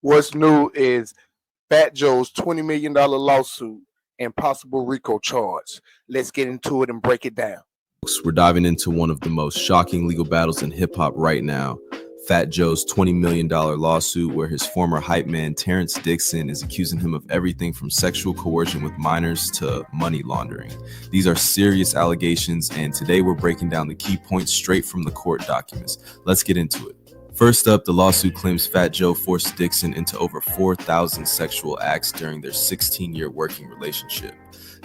What's new is Fat Joe's $20 million lawsuit and possible Rico charge. Let's get into it and break it down. We're diving into one of the most shocking legal battles in hip-hop right now. Fat Joe's $20 million lawsuit, where his former hype man Terrence Dixon is accusing him of everything from sexual coercion with minors to money laundering. These are serious allegations, and today we're breaking down the key points straight from the court documents. Let's get into it. First up, the lawsuit claims Fat Joe forced Dixon into over 4,000 sexual acts during their 16-year working relationship.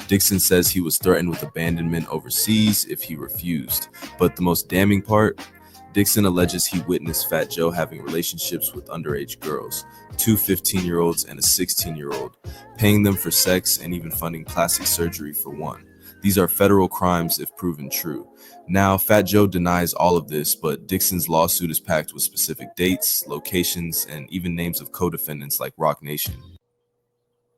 Dixon says he was threatened with abandonment overseas if he refused. But the most damning part, Dixon alleges he witnessed Fat Joe having relationships with underage girls, two 15-year-olds and a 16-year-old, paying them for sex and even funding plastic surgery for one. These are federal crimes if proven true. Now, Fat Joe denies all of this, but Dixon's lawsuit is packed with specific dates, locations, and even names of co-defendants like Roc Nation.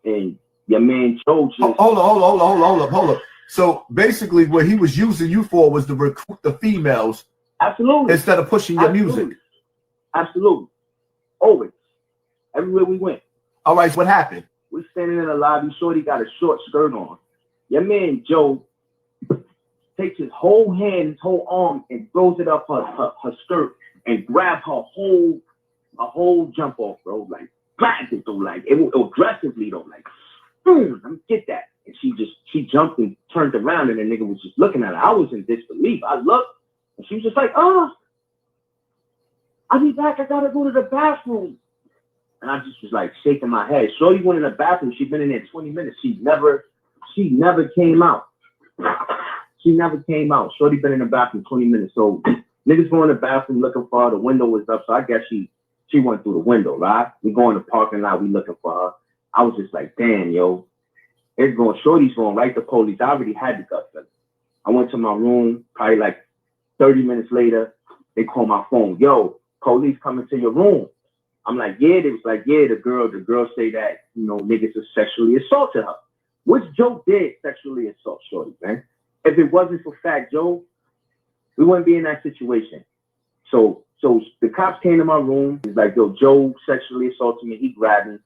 And your man Joe just... Hold up. So basically what he was using you for was to recruit the females. Absolutely. Instead of pushing your music. Absolutely. Always. Everywhere we went. All right, what happened? We're standing in the lobby. Shorty got a short skirt on. Your man Joe takes his whole hand, his whole arm, and throws it up her skirt and grabs her whole jump off, bro. Like, grabs it though, like it aggressively though, like, let me get that. And she jumped and turned around, and the nigga was just looking at her. I was in disbelief. I looked, and she was just like, I'll be back. I gotta go to the bathroom. And I just was like shaking my head. Shorty went in the bathroom. She'd been in there 20 minutes. She never came out. She never came out. Shorty been in the bathroom 20 minutes. So niggas go in the bathroom looking for her. The window was up. So I guess she went through the window, right? We go in the parking lot. We looking for her. I was just like, damn, yo. Shorty's going right to police. I already had the gut feeling. I went to my room. Probably like 30 minutes later, they call my phone. Yo, police coming to your room. I'm like, yeah. They was like, yeah, the girl say that, niggas have sexually assaulted her. Which Joe did sexually assault Shorty, man. If it wasn't for Fat Joe, we wouldn't be in that situation. So the cops came to my room. He's like, yo, Joe sexually assaulted me. He grabbed me.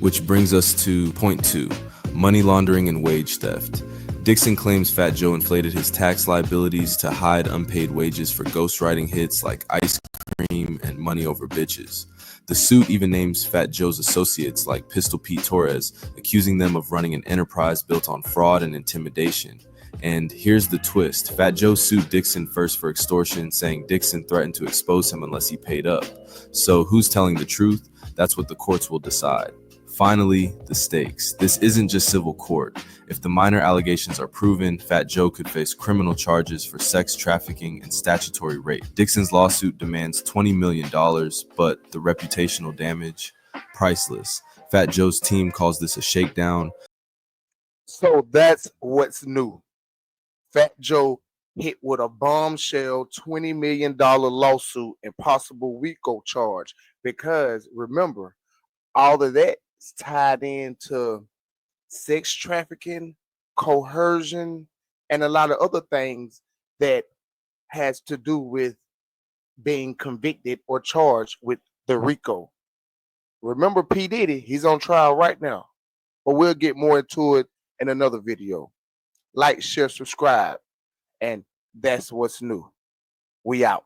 Which brings us to point 2, money laundering and wage theft. Dixon claims Fat Joe inflated his tax liabilities to hide unpaid wages for ghostwriting hits like Ice Cream and Money Over Bitches. The suit even names Fat Joe's associates like Pistol Pete Torres, accusing them of running an enterprise built on fraud and intimidation. And here's the twist. Fat Joe sued Dixon first for extortion, saying Dixon threatened to expose him unless he paid up. So who's telling the truth? That's what the courts will decide. Finally, the stakes. This isn't just civil court. If the minor allegations are proven, Fat Joe could face criminal charges for sex trafficking and statutory rape. Dixon's lawsuit demands $20 million, but the reputational damage, priceless. Fat Joe's team calls this a shakedown. So that's what's new. Fat Joe hit with a bombshell $20 million lawsuit and possible Rico charge, because remember, all of that is tied into sex trafficking, coercion, and a lot of other things that has to do with being convicted or charged with the Rico. Remember P. Diddy, he's on trial right now, but we'll get more into it in another video. Like, share, subscribe, and that's what's new. We out.